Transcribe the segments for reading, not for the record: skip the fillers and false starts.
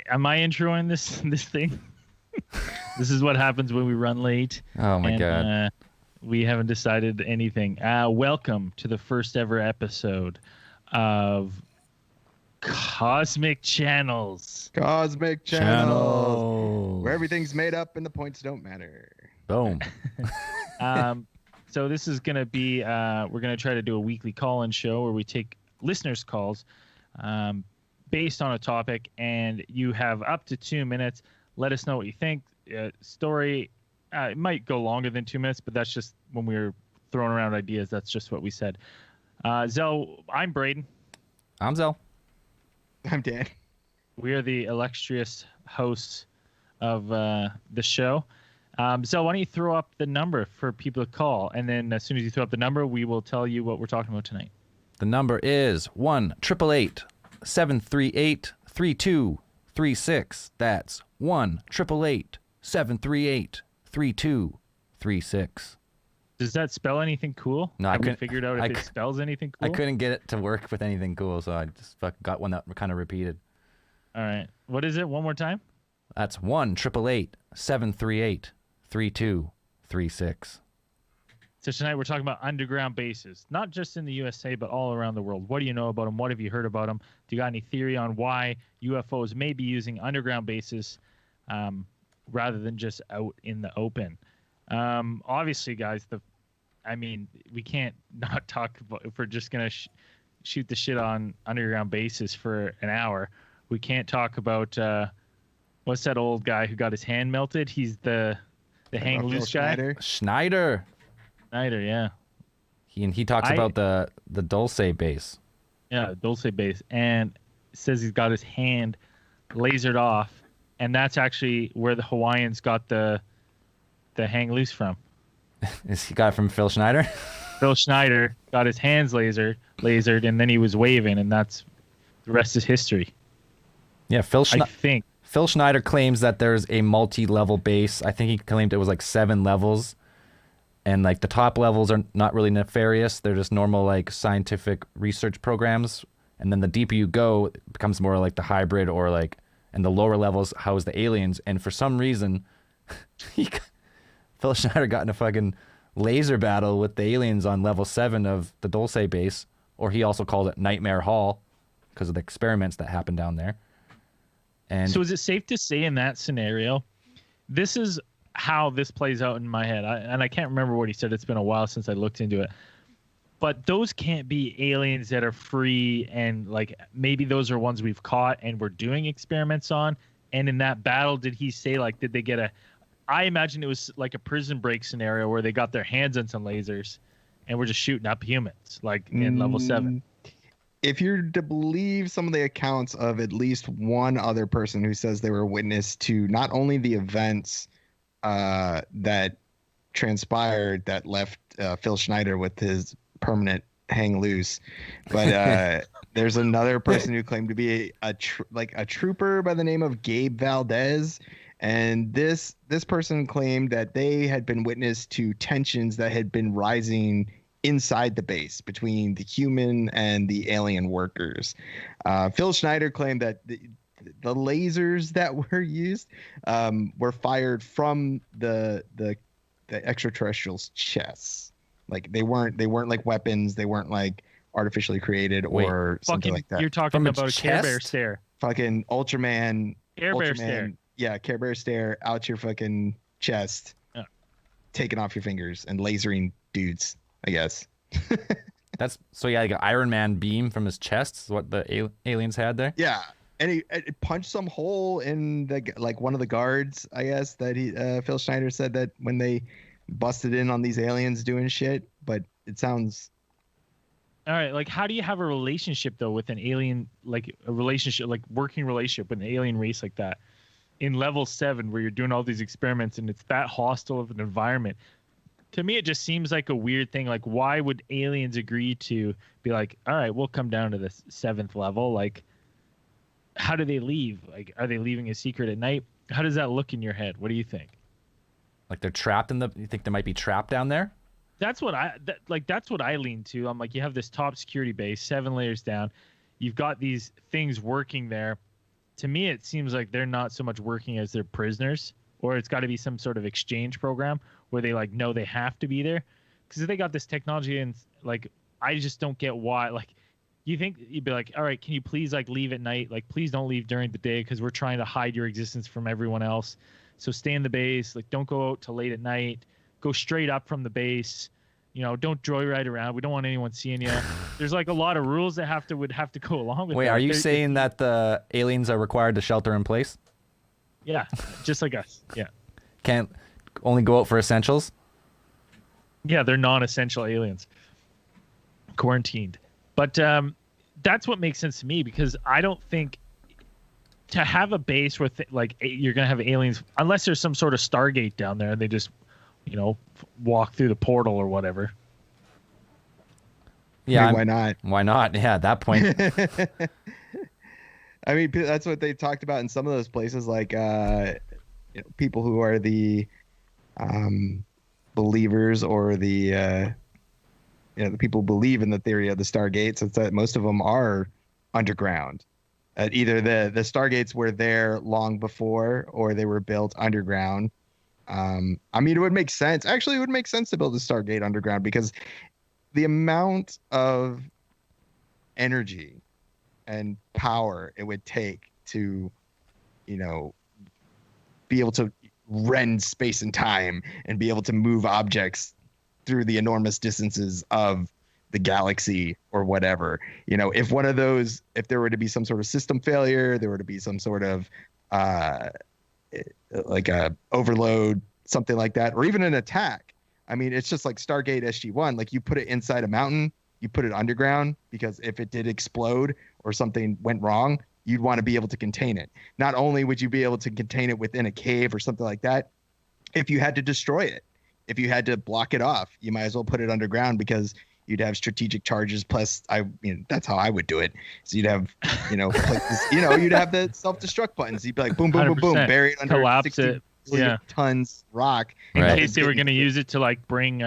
Am I introing this thing? This is what happens when we run late. Oh my god. We haven't decided anything. Welcome to the first ever episode of Cosmic Channels. Cosmic Channels. Where everything's made up and the points don't matter. Boom. So this is going to be, we're going to try to do a weekly call-in show where we take listeners' calls based on a topic, and you have up to 2 minutes. Let us know what you think. Story, it might go longer than 2 minutes, but that's just when we were throwing around ideas. That's just what we said. Zell, I'm Braden. I'm Zell. I'm Dan. We are the illustrious hosts of the show. Zell, why don't you throw up the number for people to call, and then as soon as you throw up the number, we will tell you what we're talking about tonight. The number is 1-888-738-3236. That's 1-888-738-3236. Does that spell anything cool? No, Have we figured out if it spells anything cool? I couldn't get it to work with anything cool, so I just got one that kind of repeated. All right. What is it? One more time? That's 1-888-738-3236. So tonight we're talking about underground bases, not just in the USA, but all around the world. What do you know about them? What have you heard about them? Do you got any theory on why UFOs may be using underground bases rather than just out in the open? Obviously, guys, we can't not talk about, if we're just going to shoot the shit on underground bases for an hour. We can't talk about, what's that old guy who got his hand melted? He's the hang loose guy. Schneider, yeah. He talks about the Dulce base. Yeah, Dulce base, and says he's got his hand lasered off, and that's actually where the Hawaiians got the hang loose from. Is he got it from Phil Schneider? Phil Schneider got his hands lasered, and then he was waving, and that's the rest is history. Yeah, I think Phil Schneider claims that there's a multi-level base. I think he claimed it was like 7 levels. And like the top levels are not really nefarious. They're just normal like scientific research programs. And then the deeper you go, it becomes more like the hybrid or like, and the lower levels house the aliens. And for some reason, Phil Schneider got in a fucking laser battle with the aliens on level 7 of the Dulce base. Or he also called it Nightmare Hall because of the experiments that happened down there. And so is it safe to say in that scenario, this is how this plays out in my head, I can't remember what he said. It's been a while since I looked into it, but those can't be aliens that are free, and like maybe those are ones we've caught and we're doing experiments on. And in that battle, did he say like, did they get I imagine it was like a prison break scenario where they got their hands on some lasers and we're just shooting up humans like in level 7. If you're to believe some of the accounts of at least one other person who says they were witness to not only the events that transpired that left Phil Schneider with his permanent hang loose, but there's another person who claimed to be a trooper by the name of Gabe Valdez, and this person claimed that they had been witness to tensions that had been rising inside the base between the human and the alien workers. Phil Schneider claimed that the lasers that were used were fired from the the extraterrestrials' chests. Like they weren't like weapons. They weren't like artificially created or something like that. You're talking about a Care Bear stare. Fucking Ultraman. Care Bear stare. Yeah, Care Bear stare out your fucking chest, taking off your fingers and lasering dudes, I guess. That's so yeah, like an Iron Man beam from his chest is what the aliens had there. Yeah, and he punched some hole in the like one of the guards, I guess, that Phil Schneider said that when they busted in on these aliens doing shit. But it sounds all right. Like, how do you have a relationship though with an alien, like a relationship, like working relationship with an alien race like that in level 7 where you're doing all these experiments and it's that hostile of an environment? To me, it just seems like a weird thing. Like, why would aliens agree to be like, all right, we'll come down to the 7th level? Like, how do they leave? Like, are they leaving a secret at night? How does that look in your head? What do you think? Like they're trapped in the. You think they might be trapped down there? That's what that's what I lean to. I'm like, you have this top security base, 7 layers down. You've got these things working there. To me, it seems like they're not so much working as they're prisoners, or it's got to be some sort of exchange program where they like know they have to be there. Because if they got this technology and like, I just don't get why. Like, you think you'd be like, all right, can you please like leave at night? Like, please don't leave during the day because we're trying to hide your existence from everyone else. So stay in the base. Like, don't go out till late at night. Go straight up from the base. You know, don't joyride around. We don't want anyone seeing you. There's like a lot of rules that would have to go along with. Wait, that. are you saying that the aliens are required to shelter in place? Yeah, just like us. Yeah. Can't only go out for essentials? Yeah, they're non-essential aliens. Quarantined. But that's what makes sense to me, because I don't think to have a base where like you're going to have aliens, unless there's some sort of Stargate down there and they just, you know, walk through the portal or whatever. Yeah. I mean, why not? Why not? Yeah, at that point. I mean, that's what they talked about in some of those places, like you know, people who are the believers or the you know, the people who believe in the theory of the Stargates. It's that most of them are underground. Either the Stargates were there long before or they were built underground. I mean, it would make sense. Actually, it would make sense to build a Stargate underground because the amount of energy and power it would take to, you know, be able to rend space and time and be able to move objects through the enormous distances of the galaxy or whatever. You know, if one of those, if there were to be some sort of system failure, there were to be some sort of like a overload, something like that, or even an attack. I mean, it's just like Stargate SG-1. Like, you put it inside a mountain, you put it underground, because if it did explode or something went wrong, you'd want to be able to contain it. Not only would you be able to contain it within a cave or something like that, if you had to destroy it, if you had to block it off, you might as well put it underground, because you'd have strategic charges. Plus, that's how I would do it. So you'd have, you know, places, you know, you'd have the self-destruct buttons. You'd be like, boom, boom, boom, boom, bury it under collapse 60 it. Yeah. tons rock. In case they were going to use it to like bring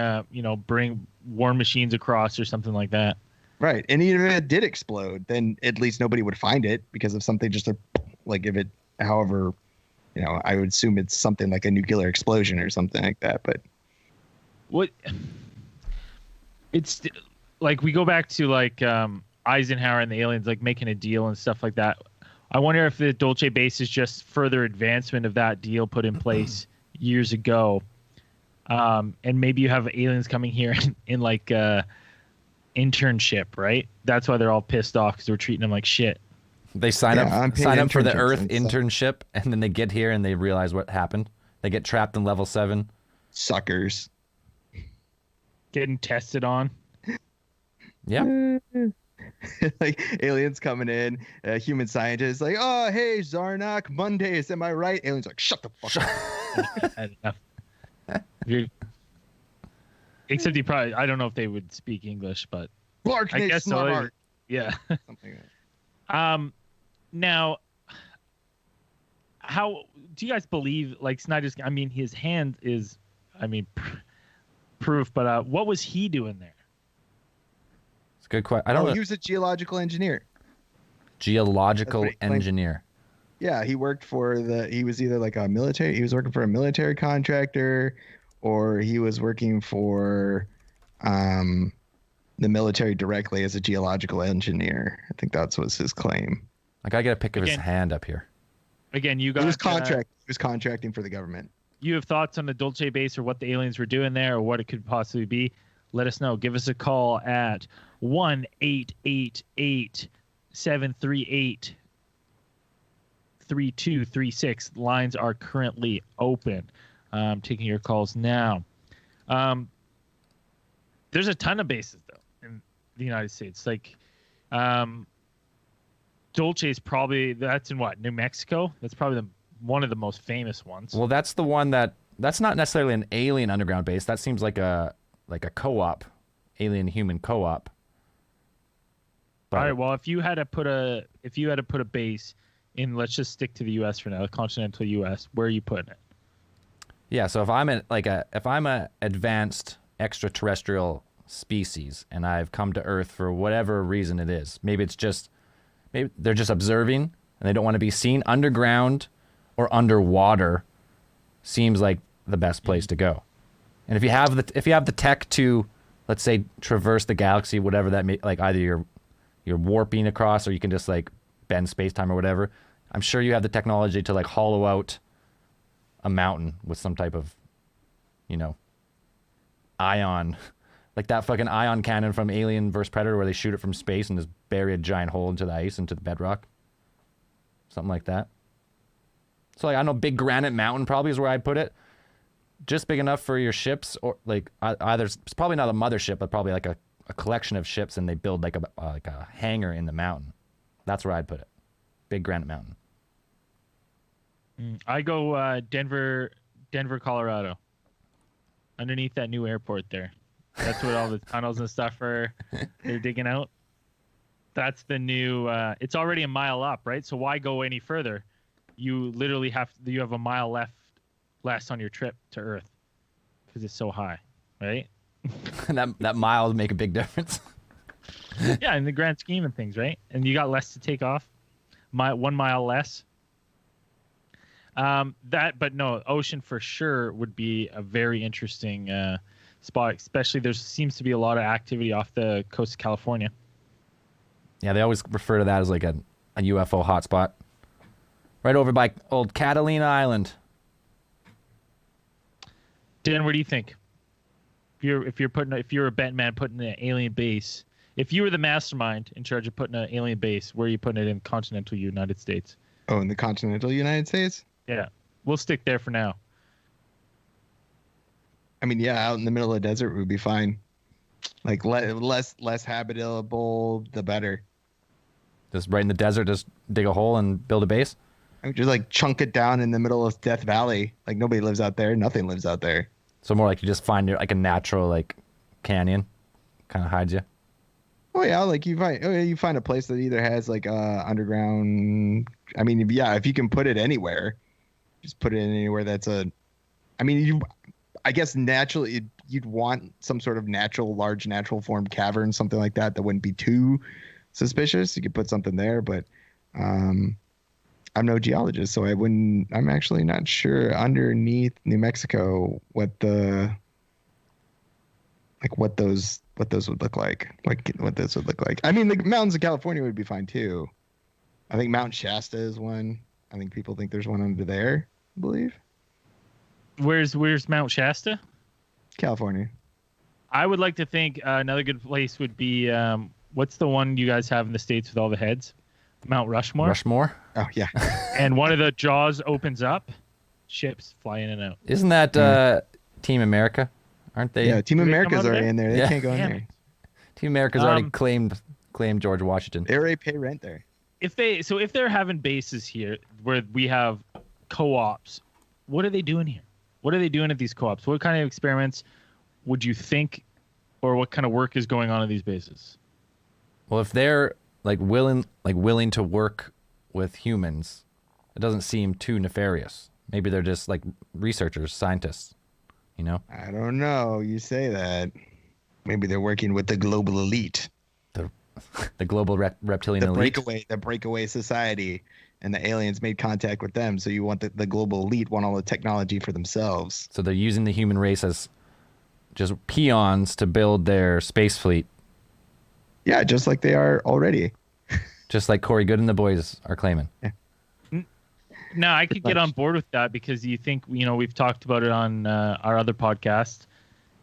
war machines across or something like that. Right. And even if it did explode, then at least nobody would find it, because of something like if it, however, you know, I would assume it's something like a nuclear explosion or something like that. But what it's like, we go back to like Eisenhower and the aliens like making a deal and stuff like that. I wonder if the Dulce base is just further advancement of that deal put in place years ago. And maybe you have aliens coming here in like internship, right? That's why they're all pissed off, because we're treating them like shit. They sign up for the Earth internship, and then they get here and they realize what happened. They get trapped in level 7. Suckers. Getting tested on. Yeah. Like aliens coming in, human scientists like, oh, hey, Zarnak, Mondays, am I right? Aliens like, shut the fuck up. Except he probably, I don't know if they would speak English, but Clark, I guess so. Smart. Yeah. Something like that. Now, how do you guys believe, like, Snyder's, I mean, his hand is, I mean, proof, but what was he doing there? It's a good question. I don't know. He was a geological engineer. Geological engineer. Yeah, he worked for he was either like he was working for a military contractor, or he was working for the military directly as a geological engineer. I think that was his claim. I gotta get a pic of his hand up here. Again, you got. He was contracting for the government. You have thoughts on the Dulce base or what the aliens were doing there or what it could possibly be? Let us know. Give us a call at 1-888-738-3236. Lines are currently open. Taking your calls now. There's a ton of bases though in the United States. Like Dulce is probably, that's in what, New Mexico? That's probably one of the most famous ones. Well, that's the one that's not necessarily an alien underground base. That seems like a co-op, alien human co-op. But, all right. Well, if you had to put a base in, let's just stick to the U.S. for now, the continental U.S. Where are you putting it? Yeah. So if I'm a advanced extraterrestrial species and I've come to Earth for whatever reason it is, maybe they're just observing and they don't want to be seen. Underground or underwater seems like the best place to go. And if you have the tech to, let's say, traverse the galaxy, whatever that may, like either you're warping across or you can just like bend space-time or whatever, I'm sure you have the technology to like hollow out a mountain with some type of, ion, like that fucking ion cannon from Alien vs. Predator where they shoot it from space and just bury a giant hole into the ice, into the bedrock. Something like that. So like, I know Big Granite Mountain probably is where I'd put it. Just big enough for your ships, or like either it's probably not a mothership, but probably like a collection of ships, and they build like a hangar in the mountain. That's where I'd put it. Big Granite Mountain. I go Denver, Colorado. Underneath that new airport there. That's what all the tunnels and stuff they're digging out. That's the new. It's already a mile up, right? So why go any further? You literally you have a mile less on your trip to Earth because it's so high, right? that mile would make a big difference. Yeah, in the grand scheme of things, right? And you got less to take off, 1 mile less. But no, ocean for sure would be a very interesting spot. Especially there seems to be a lot of activity off the coast of California. Yeah, they always refer to that as like a UFO hotspot. Right over by old Catalina Island. Dan, what do you think? If you're a bet man putting an alien base, if you were the mastermind in charge of putting an alien base, where are you putting it in continental United States? Oh, in the continental United States? Yeah, we'll stick there for now. I mean, yeah, out in the middle of the desert would be fine. Like less habitable, the better. Just right in the desert, just dig a hole and build a base? I mean, just like chunk it down in the middle of Death Valley. Like nobody lives out there. Nothing lives out there. So more like you just find like a natural like canyon, kind of hides you. Oh yeah, like you find a place that either has like underground. I mean, if you can put it anywhere, just put it in anywhere that's I guess naturally you'd want some sort of large natural form cavern, something like that wouldn't be too suspicious. You could put something there, but I'm no geologist, so I'm actually not sure underneath New Mexico what those would look like. What this would look like. I mean, the mountains of California would be fine too. I think Mount Shasta is one. I think people think there's one under there, I believe. Where's Mount Shasta? California. I would like to think another good place would be what's the one you guys have in the States with all the heads? Mount Rushmore. Rushmore? Oh yeah. And one of the jaws opens up, ships fly in and out. Isn't that Team America? Aren't they? Yeah, Team America's already in there. They can't go in there. Team America's already claimed George Washington. They already pay rent there. If they're having bases here where we have co-ops, what are they doing here? What are they doing at these co-ops? What kind of experiments would you think, or what kind of work is going on at these bases? Well, if they're willing to work with humans, it doesn't seem too nefarious. Maybe they're just like researchers, scientists, I don't know. You say that. Maybe they're working with the global elite. The global reptilian elite. The breakaway society. and the aliens made contact with them. So you want the global elite want all the technology for themselves. So they're using the human race as just peons to build their space fleet. Yeah, just like they are already. Just like Corey Good and the boys are claiming. Yeah. No, I could get on board with that because you think, we've talked about it on our other podcast,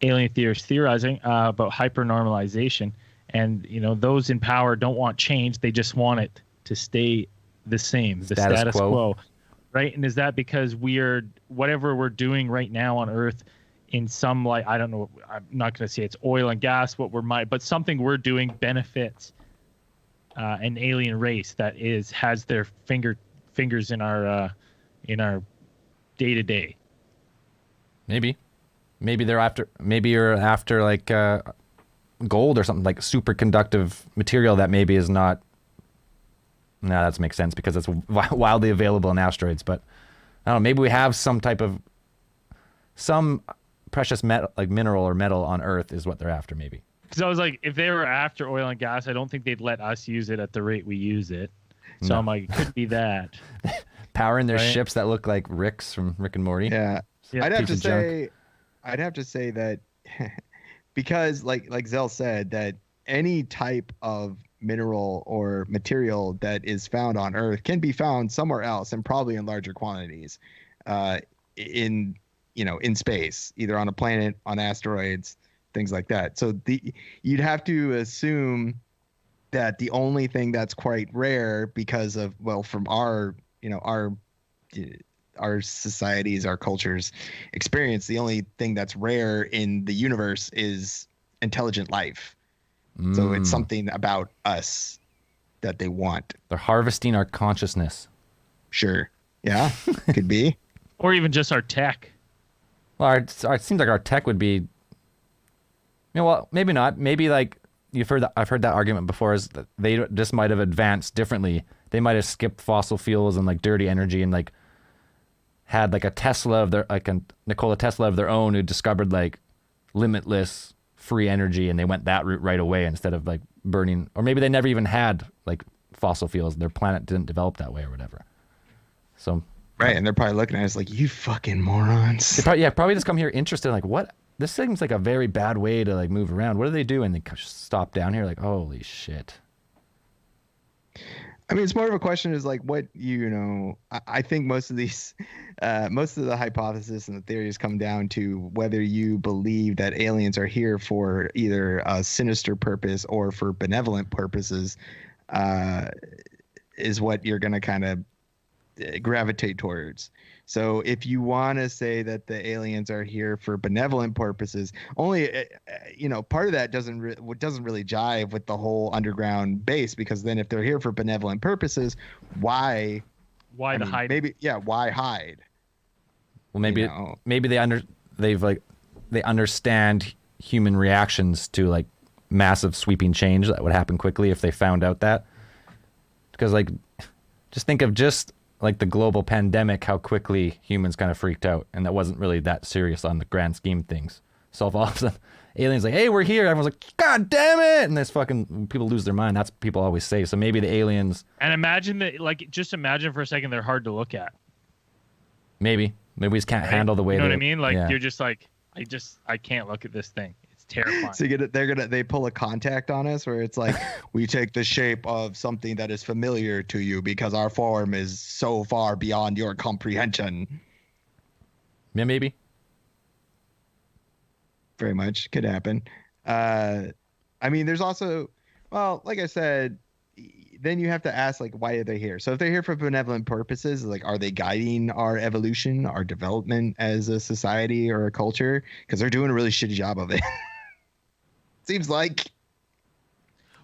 Alien Theorists Theorizing, about hypernormalization. And, those in power don't want change. They just want it to stay the same, the status quo. Right? And is that because whatever we're doing right now on Earth in some, I don't know, I'm not going to say it's oil and gas, but something we're doing benefits an alien race that has their fingers in our day-to-day. Maybe you're after like gold or something, like superconductive material that maybe is not. No, that doesn't make sense because it's wildly available in asteroids. But I don't know. Maybe we have some precious metal, like mineral or metal on Earth, is what they're after. Maybe. So I was like, if they were after oil and gas, I don't think they'd let us use it at the rate we use it. So I'm like, it could be that. Powering their ships that look like Ricks from Rick and Morty. Yeah. I'd have to say that because like Zell said, that any type of mineral or material that is found on Earth can be found somewhere else and probably in larger quantities in space, either on a planet, on asteroids, things like that. So you'd have to assume that the only thing that's quite rare because of, from our societies, our cultures experience, the only thing that's rare in the universe is intelligent life. So it's something about us that they want. They're harvesting our consciousness. Sure. Yeah, could be. Or even just our tech. Well, it seems like our tech would be, maybe not. Maybe like I've heard that argument before, is that they just might have advanced differently. They might have skipped fossil fuels and like dirty energy and like had like a Nikola Tesla of their own who discovered like limitless free energy, and they went that route right away instead of like burning. Or maybe they never even had like fossil fuels. Their planet didn't develop that way or whatever. So right, and they're probably looking at us like, you fucking morons. They probably just come here interested, like, what? This seems like a very bad way to like move around. What do they do? And they stop down here, like, holy shit. I mean, it's more of a question is like what, I think most of the hypothesis and the theories come down to whether you believe that aliens are here for either a sinister purpose or for benevolent purposes, is what you're going to kind of gravitate towards. So if you want to say that the aliens are here for benevolent purposes, only part of that doesn't really jive with the whole underground base, because then if they're here for benevolent purposes, why hide? Why hide? Well, maybe they understand human reactions to like massive sweeping change that would happen quickly if they found out that. Because like, just think of like the global pandemic, how quickly humans kind of freaked out, and that wasn't really that serious on the grand scheme of things. So if all of a sudden aliens like, hey, we're here, everyone's like, God damn it, and this fucking people lose their mind. That's what people always say. So maybe the aliens. And just imagine for a second they're hard to look at. Maybe we just can't handle the way. You know what I mean? Like You're just like, I can't look at this thing. Terrifying. So they pull a contact on us where it's like, we take the shape of something that is familiar to you because our form is so far beyond your comprehension. Yeah, maybe. Very much could happen. I mean, there's also, like I said, then you have to ask, like, why are they here? So if they're here for benevolent purposes, like, are they guiding our evolution, our development as a society or a culture? Because they're doing a really shitty job of it. Seems like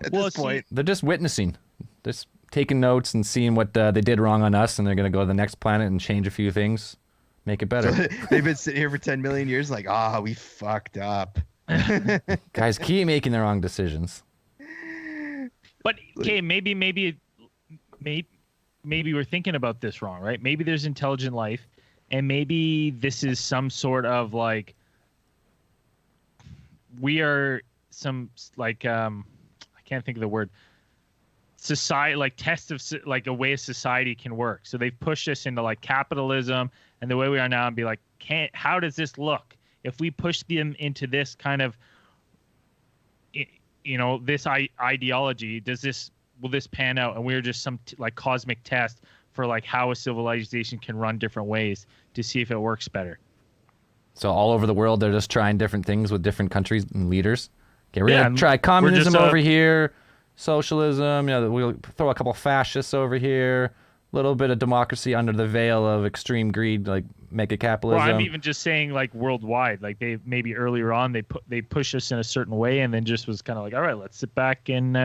at this point. They're just witnessing, just taking notes and seeing what they did wrong on us, and they're going to go to the next planet and change a few things, make it better. So they've been sitting here for 10 million years like, we fucked up. Guys keep making the wrong decisions. But okay, maybe we're thinking about this wrong, right? Maybe there's intelligent life, and maybe this is some sort of like, we are some like I can't think of the word, society, like test of like a way a society can work. So they've pushed us into like capitalism and the way we are now, and be like, how does this look if we push them into this kind of, this ideology? Will this pan out? And we're just some like cosmic test for like how a civilization can run different ways to see if it works better. So all over the world, they're just trying different things with different countries and leaders. Okay, we're gonna try communism over here, socialism. We'll throw a couple fascists over here. A little bit of democracy under the veil of extreme greed, like mega capitalism. Well, I'm even just saying like worldwide. Like they maybe earlier on they push us in a certain way, and then just was kind of like, all right, let's sit back and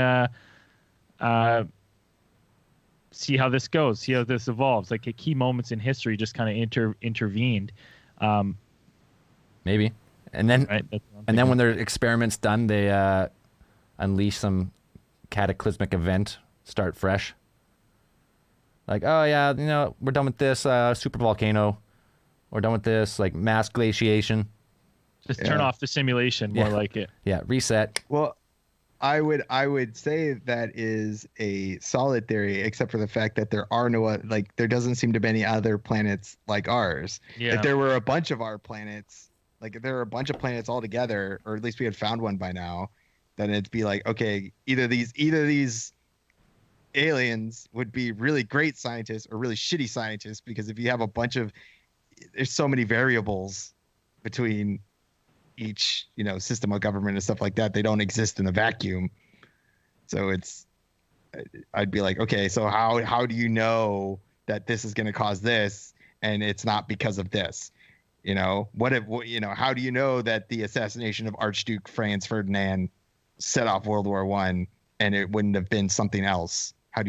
see how this goes, see how this evolves. Like at key moments in history, just kind of intervened. Maybe, and then when their experiments done, they unleash some cataclysmic event, start fresh. Like, oh yeah, we're done with this super volcano. We're done with this like mass glaciation. Just turn off the simulation, more like it. Yeah, reset. Well, I would say that is a solid theory, except for the fact that there are there doesn't seem to be any other planets like ours. Yeah. If there were a bunch of our planets, like if there were a bunch of planets all together, or at least we had found one by now, then it'd be like, okay, either these aliens would be really great scientists or really shitty scientists, because if you have there's so many variables between each system of government and stuff like that, they don't exist in a vacuum. So I'd be like, okay, so how do you know that this is going to cause this and it's not because of this? How do you know that the assassination of Archduke Franz Ferdinand set off World War I and it wouldn't have been something else? How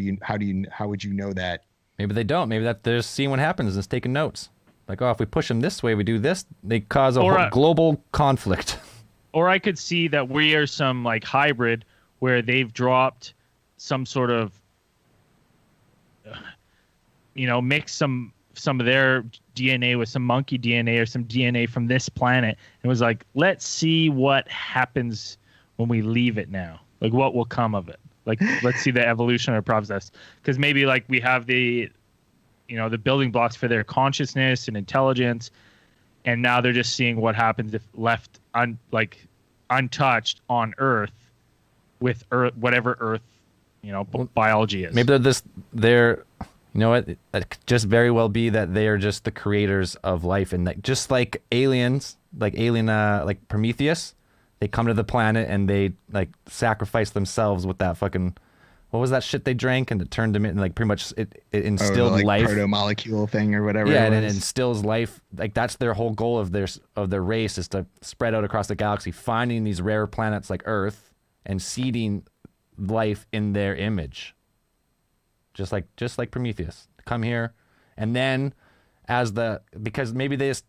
would you know that? Maybe they don't. Maybe that they're just seeing what happens and it's taking notes. Like, oh, if we push them this way, we do this, they cause a whole global conflict. Or I could see that we are some like hybrid where they've dropped some sort of, mix some of their DNA with some monkey DNA or some DNA from this planet, and was like, let's see what happens when we leave it now. Like, what will come of it? Like, let's see the evolutionary process, because maybe like we have the building blocks for their consciousness and intelligence, and now they're just seeing what happens if left untouched on Earth, with Earth, whatever Earth, biology is. Maybe they're it could just very well be that they are just the creators of life, and that just like aliens, like Prometheus, they come to the planet and they like sacrifice themselves with that fucking, what was that shit they drank, and it turned them in, like pretty much it instilled life, proto-molecule thing or whatever. Yeah, and it instills life. Like that's their whole goal of their race, is to spread out across the galaxy, finding these rare planets like Earth and seeding life in their image. Just like Prometheus, come here, and then because maybe it's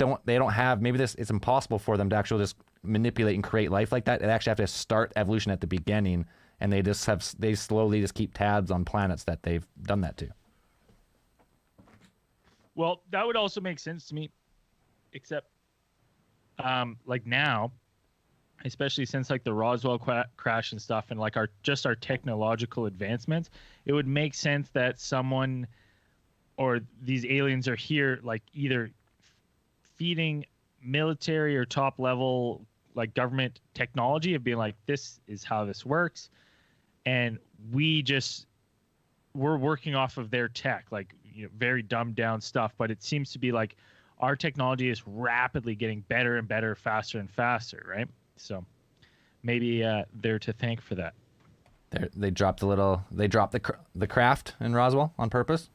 impossible for them to actually just manipulate and create life like that. They actually have to start evolution at the beginning. And they slowly just keep tabs on planets that they've done that to. Well, that would also make sense to me, except like now, especially since like the Roswell crash and stuff, and like our technological advancements, it would make sense that someone or these aliens are here, like either feeding military or top level like government technology of being like, this is how this works. And we're working off of their tech, like very dumbed down stuff. But it seems to be like our technology is rapidly getting better and better, faster and faster, right? So maybe they're to thank for that. They dropped the craft in Roswell on purpose.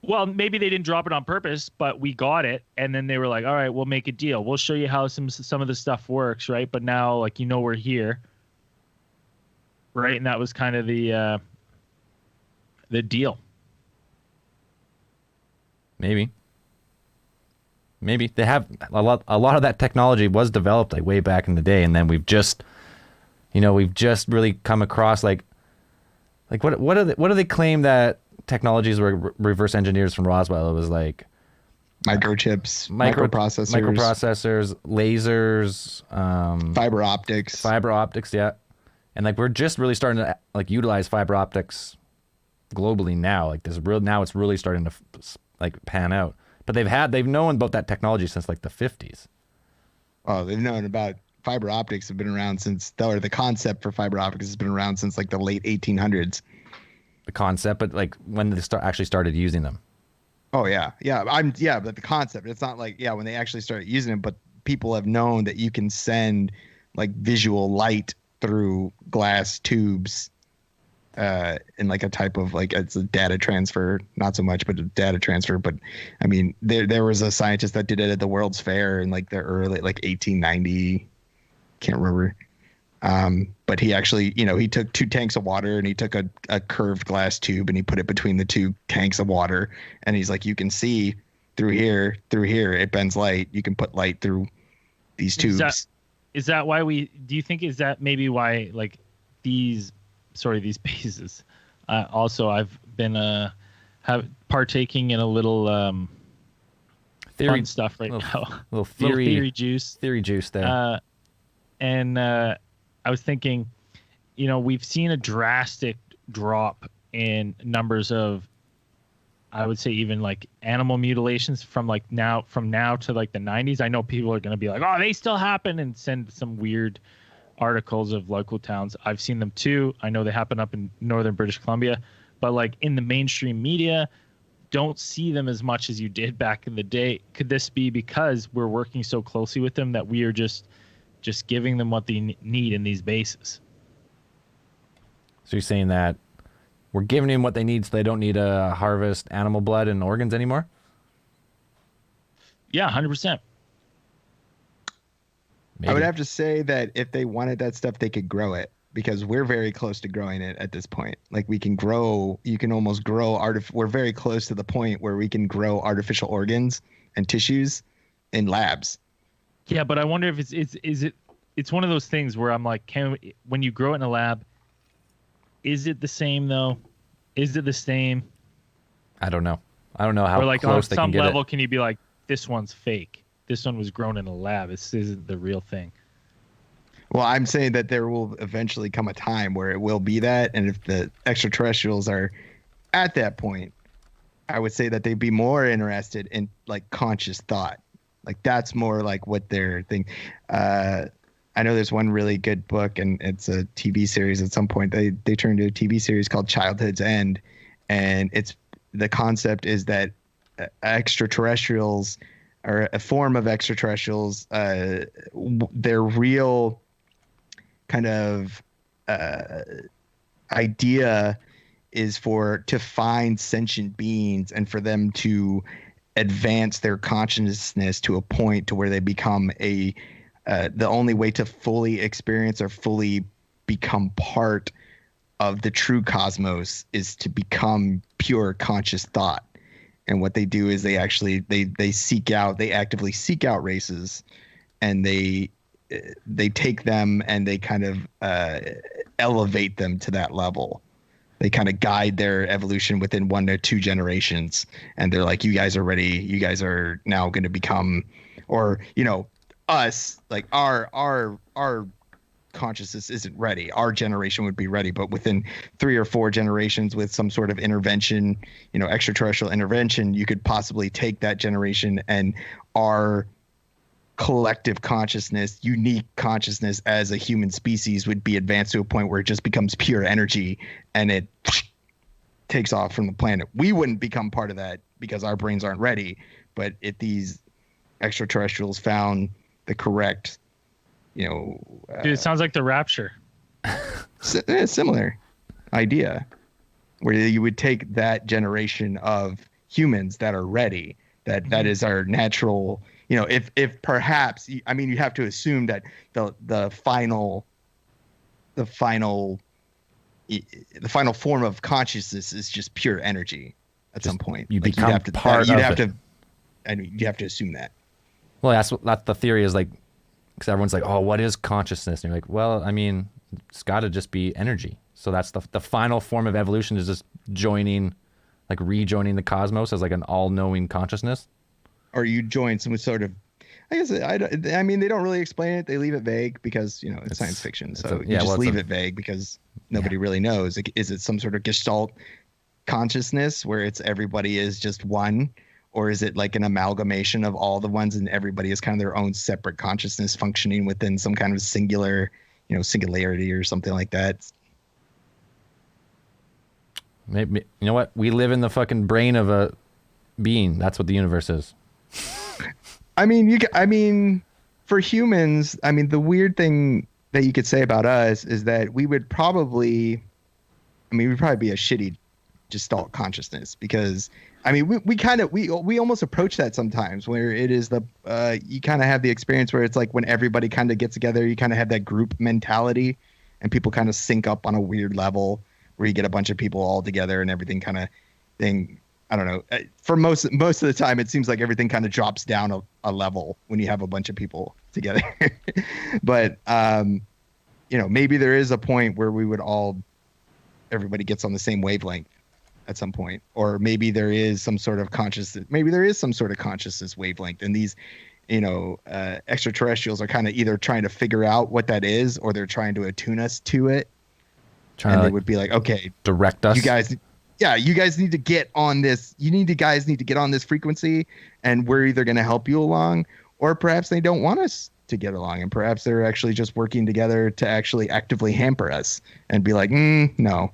Well, maybe they didn't drop it on purpose, but we got it, and then they were like, all right, we'll make a deal. We'll show you how some of the stuff works, right? But now, like, we're here. Right, and that was kind of the deal. Maybe they have a lot of that technology was developed like way back in the day, and then we've just really come across like what do they claim that technologies were reverse engineers from Roswell? It was like microchips, microprocessors, lasers, fiber optics, yeah. And like we're just really starting to like utilize fiber optics globally now. Like now it's really starting to like pan out. But they've known about that technology since like the 50s. Oh, they've known about fiber optics have been around since, or the concept for fiber optics has been around since like the late 1800s. The concept, but like when they actually started using them. Oh yeah, but the concept, it's not like when they actually started using it, but people have known that you can send like visual light through glass tubes, in like a type of like, it's a data transfer, not so much, but a data transfer. But I mean, there was a scientist that did it at the World's Fair in like the early, like 1890, can't remember. But he actually, he took 2 tanks of water and he took a curved glass tube and he put it between the 2 tanks of water. And he's like, you can see through here, it bends light. You can put light through these tubes. Is that why do you think is that maybe why like these bases? Also, I've been partaking in a little theory fun stuff right now. Little theory juice. Theory juice there. And I was thinking, we've seen a drastic drop in numbers of, I would say even like animal mutilations from now to like the 90s. I know people are going to be like, oh, they still happen, and send some weird articles of local towns. I've seen them too. I know they happen up in northern British Columbia, but like in the mainstream media, don't see them as much as you did back in the day. Could this be because we're working so closely with them that we are just giving them what they need in these bases? So you're saying that we're giving them what they need so they don't need to harvest animal blood and organs anymore? Yeah, 100%. Maybe. I would have to say that if they wanted that stuff, they could grow it, because we're very close to growing it at this point. Like you can almost grow we're very close to the point where we can grow artificial organs and tissues in labs. Yeah, but I wonder if it's one of those things where I'm like, when you grow it in a lab, is it the same though? Is it the same? I don't know how or like close on they can get it. Some level, can you be like, this one's fake? This one was grown in a lab. This isn't the real thing. Well, I'm saying that there will eventually come a time where it will be that, and if the extraterrestrials are at that point, I would say that they'd be more interested in like conscious thought. Like that's more like what they're thinking. I know there's one really good book, and it's a TV series. At some point, they turned to a TV series called Childhood's End, and the concept is that extraterrestrials, or a form of extraterrestrials, their real kind of idea is to find sentient beings and for them to advance their consciousness to a point to where they become the only way to fully experience or fully become part of the true cosmos is to become pure conscious thought. And what they do is they actively seek out races, and they take them and they kind of elevate them to that level. They kind of guide their evolution within 1 to 2 generations, and they're like, you guys are ready. You guys are now going to become, or us, like our consciousness isn't ready. Our generation would be ready, but within 3 or 4 generations, with some sort of intervention, extraterrestrial intervention, you could possibly take that generation, and our collective consciousness, unique consciousness as a human species, would be advanced to a point where it just becomes pure energy and it takes off from the planet. We wouldn't become part of that because our brains aren't ready. But if these extraterrestrials found the correct, dude, it sounds like the Rapture. Similar idea, where you would take that generation of humans that are ready, that is our natural, if perhaps, I mean, you have to assume that the final form of consciousness is just pure energy at some point. You become part of it. You have to assume that. Well, that's the theory, is like, because everyone's like, oh, what is consciousness? And you're like, well, I mean, it's got to just be energy. So that's the final form of evolution, is just rejoining the cosmos as like an all-knowing consciousness. Or you join some sort of, I guess, I mean, they don't really explain it. They leave it vague because, it's science fiction. So you just leave it vague because nobody really knows. Like, is it some sort of Gestalt consciousness where it's everybody is just one, or is it like an amalgamation of all the ones and everybody is kind of their own separate consciousness functioning within some kind of singular, singularity or something like that? Maybe, you know what? We live in the fucking brain of a being. That's what the universe is. I mean, for humans, I mean, the weird thing that you could say about us is that we'd probably be a shitty gestalt consciousness, because I mean, we almost approach that sometimes where it is you kind of have the experience where it's like when everybody kind of gets together, you kind of have that group mentality and people kind of sync up on a weird level where you get a bunch of people all together and everything kind of thing. I don't know. For most of the time, it seems like everything kind of drops down a level when you have a bunch of people together. But maybe there is a point where everybody gets on the same wavelength at some point, or maybe there is some sort of consciousness wavelength, and these extraterrestrials are kind of either trying to figure out what that is, or they're trying to attune us to it. They would be like, okay, direct us. You guys need to get on this. Guys need to get on this frequency, and we're either going to help you along, or perhaps they don't want us to get along, and perhaps they're actually just working together to actually actively hamper us and be like, no.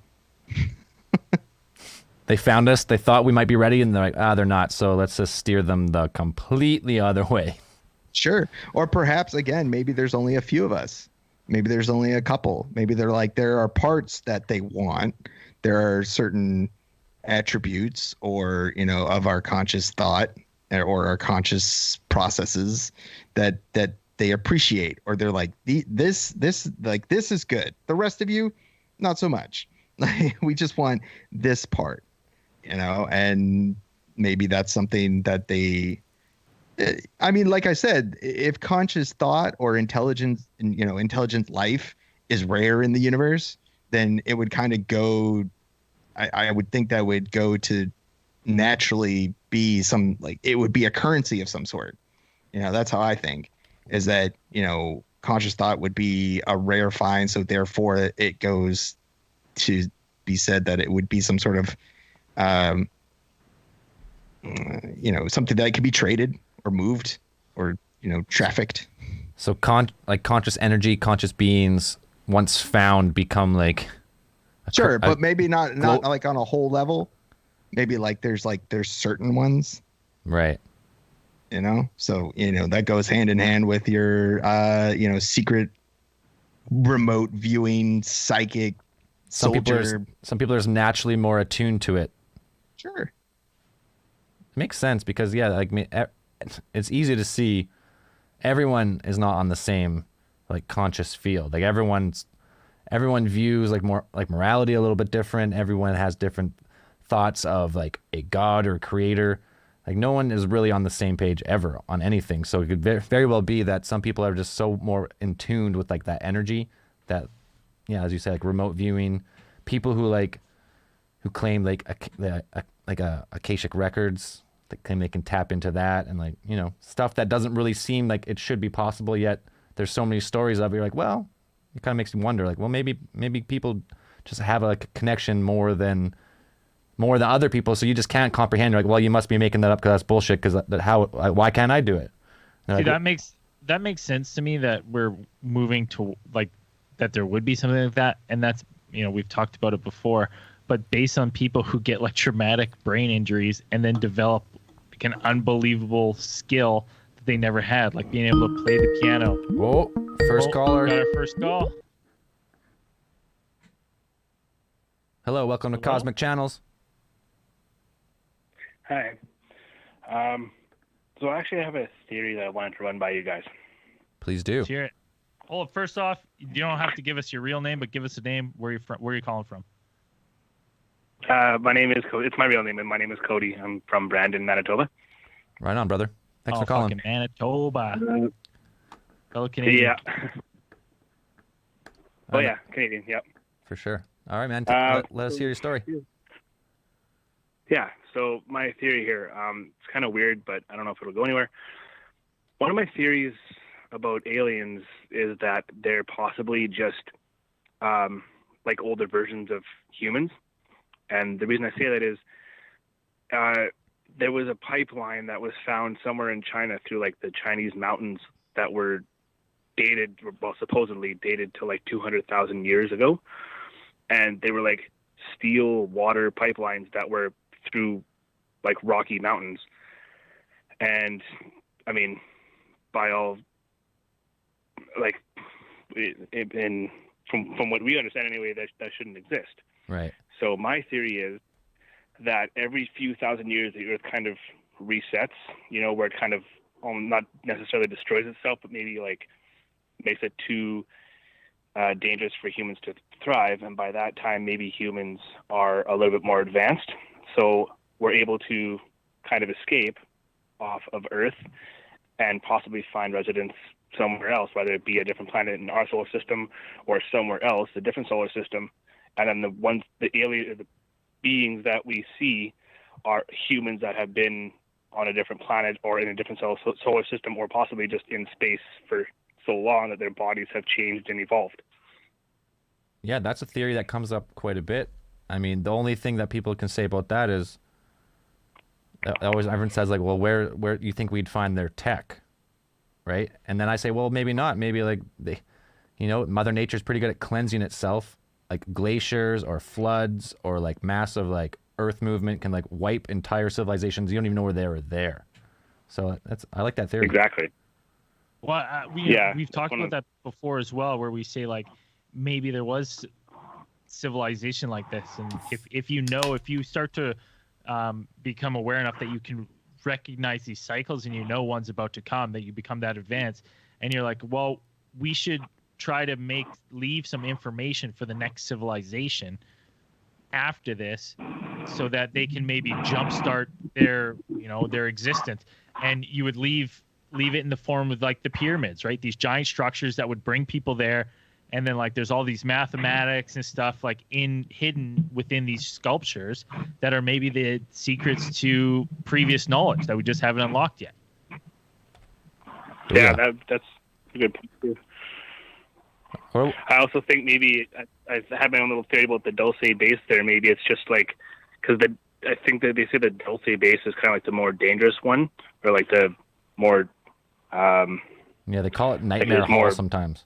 They found us. They thought we might be ready, and they're like, they're not. So let's just steer them the completely other way. Sure. Or perhaps, again, maybe there's only a few of us. Maybe there's only a couple. Maybe they're like, there are parts that they want. There are certain attributes or, of our conscious thought or our conscious processes that they appreciate, or they're like, this is good. The rest of you, not so much. We just want this part, and maybe that's something that I mean, like I said, if conscious thought or intelligent life is rare in the universe, then it would kind of go, I would think that would go to naturally be it would be a currency of some sort. That's how I think, is that, conscious thought would be a rare find. So therefore it goes to be said that it would be some sort of, something that could be traded or moved or, trafficked. So conscious energy, conscious beings once found become like. Sure. But maybe not like on a whole level. Maybe there's certain ones. Right. So, that goes hand in hand with your, secret remote viewing psychic soldier. Some people are just naturally more attuned to it. Sure. It makes sense because, it's easy to see everyone is not on the same conscious field. Everyone views morality a little bit different. Everyone has different thoughts of a god or creator. No one is really on the same page ever on anything. So it could very well be that some people are just so more in tune with that energy that, as you said, remote viewing, people who claim Akashic records, that claim they can tap into that, and stuff that doesn't really seem like it should be possible yet. There's so many stories of it. You're like, well, it kind of makes me wonder, maybe people just have a connection more than other people, so you just can't comprehend. You're like, well, you must be making that up because that's bullshit. Because why can't I do it? See, that makes sense to me, that we're moving to that there would be something like that, and that's we've talked about it before, but based on people who get traumatic brain injuries and then develop an unbelievable skill that they never had, being able to play the piano. Whoa, first caller. Got our first call. Hello, welcome to Cosmic Channels. Hi. So actually I have a theory that I wanted to run by you guys. Please do. Let's hear it. Oh, first off, you don't have to give us your real name, but give us a name. Where are you calling from? My name is Cody. It's my real name, and my name is Cody. I'm from Braden, Manitoba. Right on, brother. Thanks for calling. Fucking Manitoba. Fellow Canadian. Yeah. Canadian. Yep. For sure. All right, man. Let us hear your story. Yeah. So my theory here, it's kind of weird, but I don't know if it'll go anywhere. One of my theories about aliens is that they're possibly just older versions of humans, And the reason I say that is there was a pipeline that was found somewhere in China through like the Chinese mountains that were dated, well, supposedly dated to like 200,000 years ago. And they were like steel water pipelines that were through like Rocky Mountains. And I mean, by all, like, from what we understand anyway, that shouldn't exist. Right. So my theory is that every few thousand years the Earth kind of resets, where it kind of not necessarily destroys itself, but maybe like makes it too dangerous for humans to thrive. And by that time, maybe humans are a little bit more advanced. So we're able to kind of escape off of Earth and possibly find residence somewhere else, whether it be a different planet in our solar system or somewhere else, a different solar system. And then the beings that we see are humans that have been on a different planet or in a different solar system, or possibly just in space for so long that their bodies have changed and evolved. Yeah, that's a theory that comes up quite a bit. I mean, the only thing that people can say about that is, everyone says like, well, where do you think we'd find their tech, right? And then I say, well, maybe not. Maybe like Mother Nature's pretty good at cleansing itself. Like glaciers or floods or like massive like earth movement can like wipe entire civilizations. You don't even know where they were there. So I like that theory. Exactly. Well, we've talked about that before as well, where we say like maybe there was civilization like this, and if you start to become aware enough that you can recognize these cycles and one's about to come, that you become that advanced, and you're like, well, we should try to leave some information for the next civilization after this, so that they can maybe jumpstart their existence. And you would leave it in the form of like the pyramids, right? These giant structures that would bring people there. And then like there's all these mathematics and stuff like hidden within these sculptures that are maybe the secrets to previous knowledge that we just haven't unlocked yet. Yeah, that's a good point too. Well, I also think maybe I have my own little theory about the Dulce base there. Maybe it's just like, because I think that they say the Dulce base is kind of like the more dangerous one, or like the more. Yeah, they call it Nightmare Hall sometimes.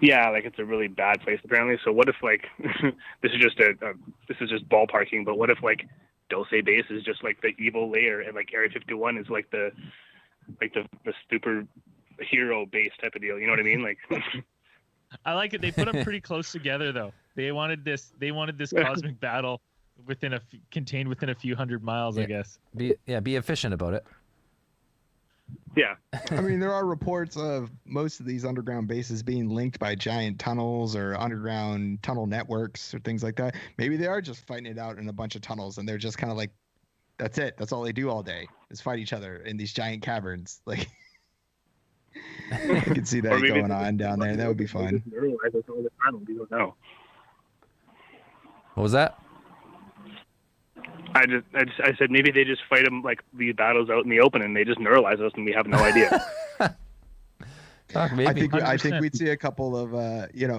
Yeah, like it's a really bad place apparently. So what if like this is just ballparking, but what if like Dulce base is just like the evil layer, and like Area 51 is like the super hero base type of deal, you know what I mean? Like, I like it. They put them pretty close together, though. They wanted this cosmic battle contained within a few hundred miles, yeah. I guess. Be efficient about it. Yeah. I mean, there are reports of most of these underground bases being linked by giant tunnels or underground tunnel networks or things like that. Maybe they are just fighting it out in a bunch of tunnels, and they're just kind of like, that's it. That's all they do all day is fight each other in these giant caverns. Like, I could see that going on down there. That would be fun. We don't know. What was that? I said maybe they just fight them like these battles out in the open, and they just neuralize us, and we have no idea. Maybe. I think we'd see a couple of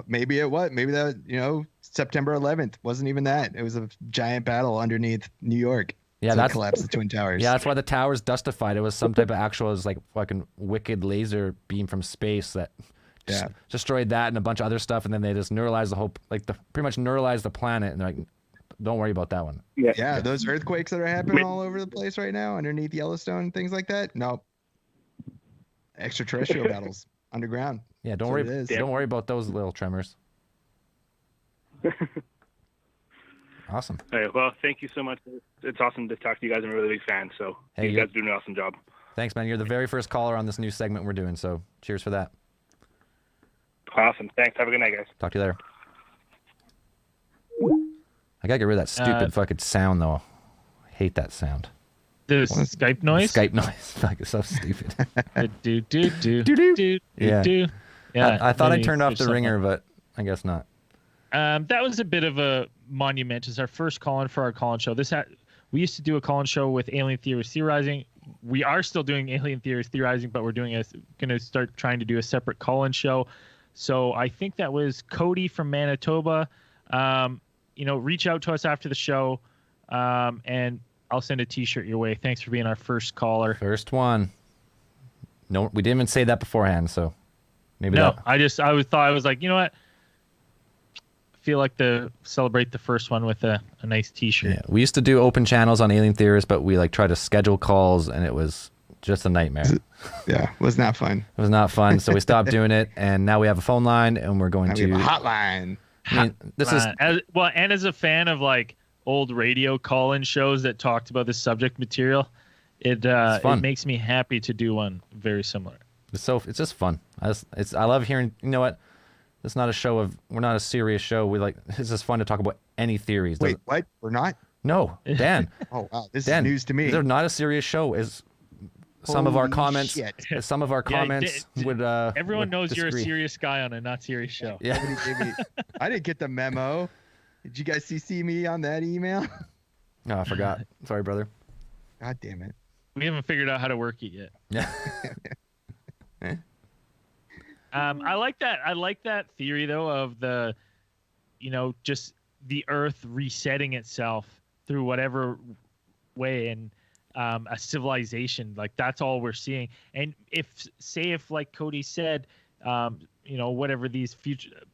maybe that September 11th wasn't even that. It was a giant battle underneath New York. Yeah, that collapsed the Twin Towers. Yeah, that's why the towers dustified. It was some type of actual, like fucking wicked laser beam from space that destroyed that and a bunch of other stuff, and then they just neuralized the whole, pretty much neuralized the planet, and they're like, don't worry about that one. Yeah, those earthquakes that are happening all over the place right now underneath Yellowstone and things like that. No, extraterrestrial battles underground. Yeah, don't worry about those little tremors. Awesome. All right, well, thank you so much. It's awesome to talk to you guys. I'm a really big fan, so you guys do an awesome job. Thanks, man. You're the very first caller on this new segment we're doing, so cheers for that. Awesome. Thanks. Have a good night, guys. Talk to you later. I gotta get rid of that stupid fucking sound, though. I hate that sound. The Skype noise? Skype noise. Fuck, it's so stupid. Yeah. Yeah. I thought I turned off the ringer, but I guess not. That was a bit of a monument. It's our first call-in for our call-in show. We used to do a call-in show with Alien Theories Theorizing. We are still doing Alien Theories Theorizing, but we're going to start trying to do a separate call-in show. So I think that was Cody from Manitoba. reach out to us after the show, and I'll send a T-shirt your way. Thanks for being our first caller. First one. No, we didn't even say that beforehand, so maybe no. That... I was like, you know what? I feel like to celebrate the first one with a nice T-shirt. Yeah, we used to do open channels on Alien Theorists, but we tried to schedule calls, and it was just a nightmare. Yeah, it was not fun. It was not fun, so we stopped doing it, and now we have a phone line, and we're going to we have a hotline. I mean, this is and as a fan of old radio call-in shows that talked about this subject material, it makes me happy to do one very similar. It's just fun. I love hearing. You know what? It's not a show of. We're not a serious show. It's just fun to talk about any theories. Wait, what? We're not? No, Dan. Oh wow, this Dan, is news to me. They're not a serious show. Some of our comments would. Everyone knows disagree. You're a serious guy on a not serious show. Yeah. I didn't get the memo. Did you guys CC me on that email? No, I forgot. Sorry, brother. God damn it. We haven't figured out how to work it yet. Yeah. I like that. I like that theory though of the, just the Earth resetting itself through whatever way, and a civilization, that's all we're seeing. And if like Cody said, whatever these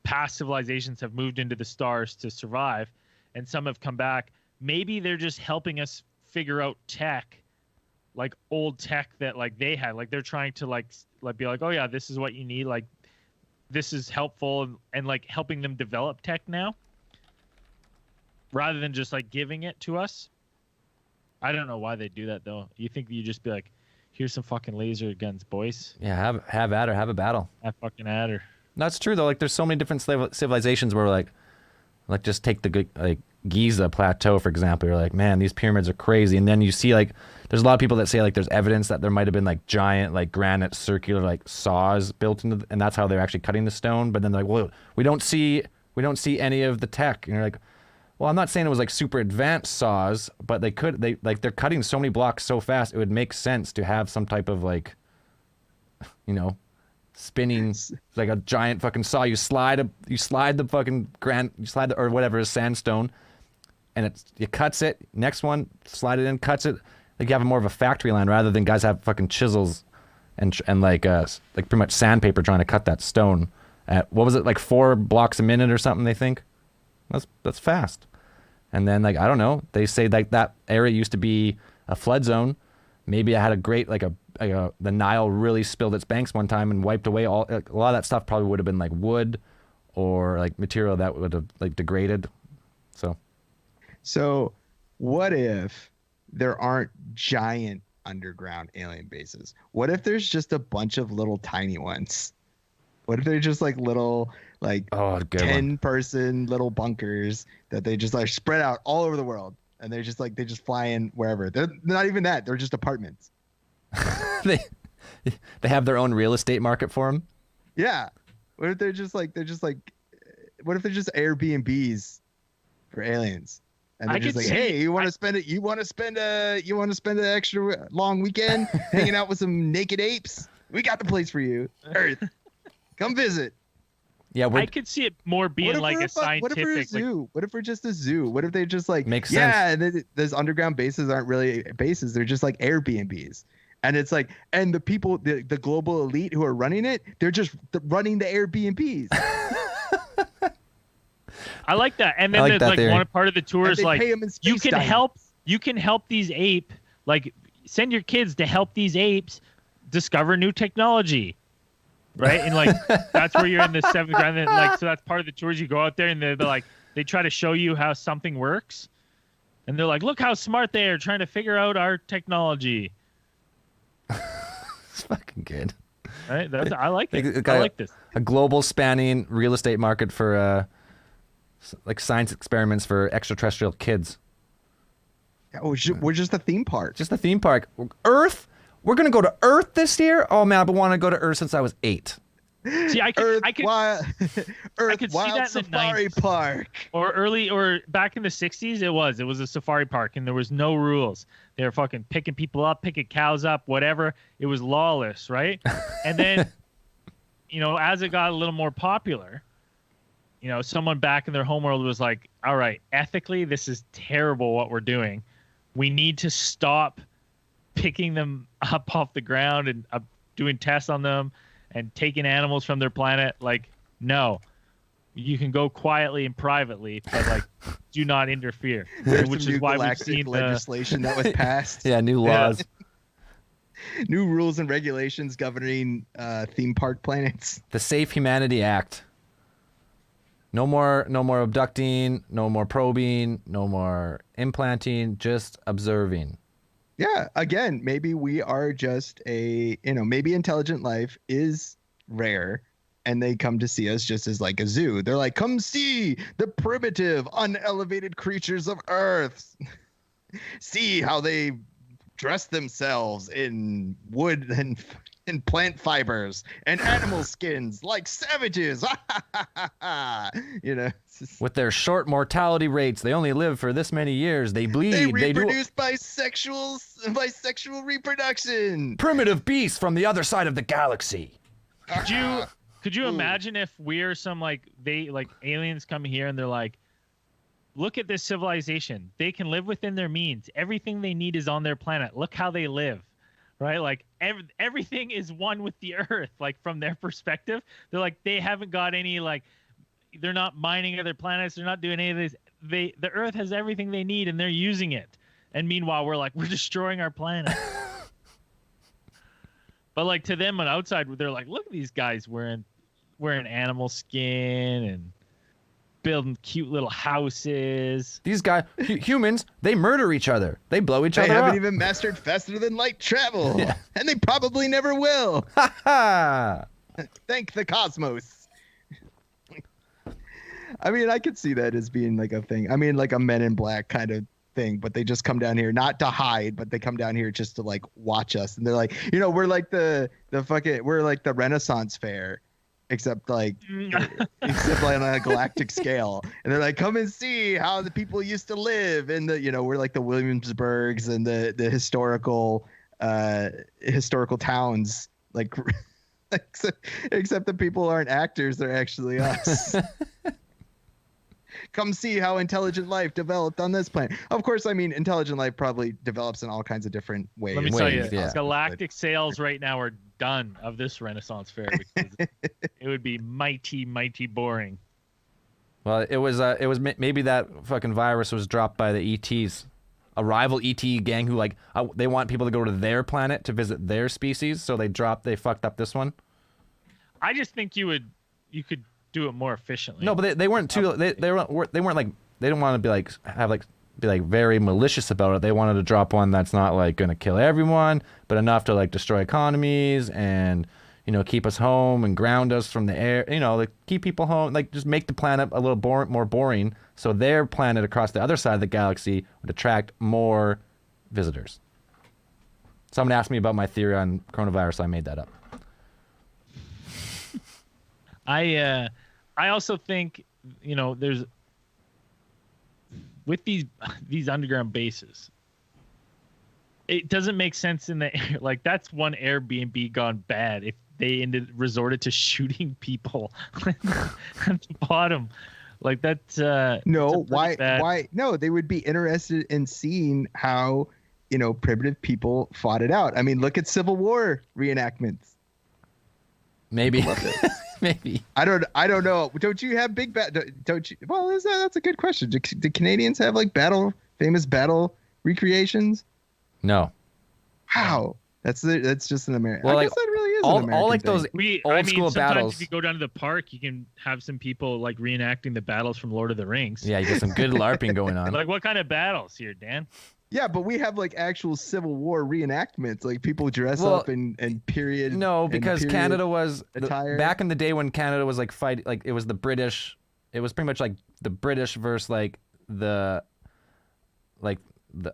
past civilizations have moved into the stars to survive, and some have come back, maybe they're just helping us figure out tech, old tech that they had. They're trying to be oh yeah, this is what you need. This is helpful, and helping them develop tech now, rather than just giving it to us. I don't know why they do that though. You think you just be here's some fucking laser guns, boys. Yeah, have at her, have a battle. Have fucking at her. That's true though. There's so many different civilizations where just take the Giza plateau for example. You're man, these pyramids are crazy, and then you see there's a lot of people that say there's evidence that there might have been giant granite circular saws built into and that's how they're actually cutting the stone. But then well, we don't see any of the tech, and you're well, I'm not saying it was super advanced saws, but they're cutting so many blocks so fast, it would make sense to have some type of spinning, a giant fucking saw. You slide the fucking or whatever is sandstone, and it cuts it. Next one, slide it in, cuts it. You have more of a factory line rather than guys have fucking chisels and pretty much sandpaper trying to cut that stone at what was it 4 blocks a minute or something. They think. That's fast. And then I don't know, they say that area used to be a flood zone. Maybe it had a great the Nile really spilled its banks one time and wiped away a lot of that stuff. Probably would have been wood or material that would have degraded. So what if there aren't giant underground alien bases? What if there's just a bunch of little tiny ones? What if they're just little 10-person little bunkers that they just spread out all over the world, and they're just they just fly in wherever. They're not even that. They're just apartments. they have their own real estate market for them. Yeah. What if they're just what if they're just Airbnbs for aliens? And they're just hey, you want to spend it? You want to spend an extra long weekend hanging out with some naked apes? We got the place for you, Earth. Come visit. Yeah, I could see it more being a scientific. What if we're a zoo? What if we're just a zoo? What if they just makes sense. Those underground bases aren't really bases. They're just Airbnbs. And it's and the people, the global elite who are running it, they're just running the Airbnbs. I like that. And then there's one part of the tour is you can help these ape, send your kids to help these apes discover new technology. Right. And that's where you're in the 7th grade. And so that's part of the tours. You go out there and they try to show you how something works. And they're look how smart they are trying to figure out our technology. It's fucking good. Right. I like it. I like this. A global spanning real estate market for science experiments for extraterrestrial kids. Yeah, we're just a theme park. Just a theme park. Earth? We're going to go to Earth this year? Oh, man, I've been wanting to go to Earth since I was 8. See, I could see that Safari in the 90s. Park. Or back in the 60s, it was a safari park, and there was no rules. They were fucking picking people up, picking cows up, whatever. It was lawless, right? And then, as it got a little more popular, someone back in their homeworld was like, all right, ethically, this is terrible what we're doing. We need to stop picking them up off the ground and doing tests on them and taking animals from their planet. Like, no, you can go quietly and privately, but like, do not interfere. Which is why we've seen legislation that was passed. Yeah, new laws. New rules and regulations governing theme park planets. The Safe Humanity Act. No more abducting, no more probing, no more implanting, just observing. Yeah, again, maybe we are just maybe intelligent life is rare and they come to see us just as like a zoo. They're like, come see the primitive, unelevated creatures of Earth. See how they dress themselves in wood and plant fibers and animal skins like savages. With their short mortality rates, they only live for this many years. They bleed. They reproduce by sexual reproduction. Primitive beasts from the other side of the galaxy. Could you imagine if we're some aliens come here and they're like, look at this civilization. They can live within their means. Everything they need is on their planet. Look how they live. Right? Like everything is one with the earth. Like from their perspective, they're like, they haven't got any, like, they're not mining other planets. They're not doing any of this. The earth has everything they need and they're using it. And meanwhile, we're destroying our planet. But like to them on outside, they're like, look at these guys wearing animal skin and building cute little houses. These guys, humans, they murder each other. They blow each other up. They haven't even mastered faster than light travel. Yeah. And they probably never will. Ha ha! Thank the cosmos. I mean, I could see that as being like a thing. I mean, like a Men in Black kind of thing, but they just come down here not to hide, but they come down here just to like watch us. And they're like, we're like we're like the Renaissance Fair. Except like on a galactic scale, and they're like, come and see how the people used to live in the, we're like the Williamsburgs and the historical towns, like except the people aren't actors, they're actually us. Come see how intelligent life developed on this planet. Of course, I mean, intelligent life probably develops in all kinds of different ways. Let me tell you, galactic sales right now are done of this Renaissance Fair because it would be mighty boring. Well, it was maybe that fucking virus was dropped by the ETs, a rival ET gang who they want people to go to their planet to visit their species, so they fucked up this one. I just think you could do it more efficiently. No, but they weren't too. They weren't like, they didn't want to be very malicious about it. They wanted to drop one that's not like going to kill everyone, but enough to like destroy economies and keep us home and ground us from the air. Like keep people home, like just make the planet a little more boring, so their planet across the other side of the galaxy would attract more visitors. Someone asked me about my theory on coronavirus, so I made that up. I also think, there's with these underground bases, it doesn't make sense in the air. Like that's one Airbnb gone bad if they resorted to shooting people at the bottom. Like that's why no, they would be interested in seeing how primitive people fought it out. I mean, look at Civil War reenactments. Maybe. Maybe. I don't know. Don't you have big don't you? Well, that's a good question. Do Canadians have like famous battle recreations? No. Wow. That's just an American. Well, I guess that really is all, an American all like thing. those old school battles. If you go down to the park, you can have some people like reenacting the battles from Lord of the Rings. Yeah, you get some good LARPing going on. Like what kind of battles here, Dan? Yeah, but we have like actual Civil War reenactments. Like people dress up in period. No, because period was attire. Back in the day when Canada was like fight, like it was the British. It was pretty much like the British versus the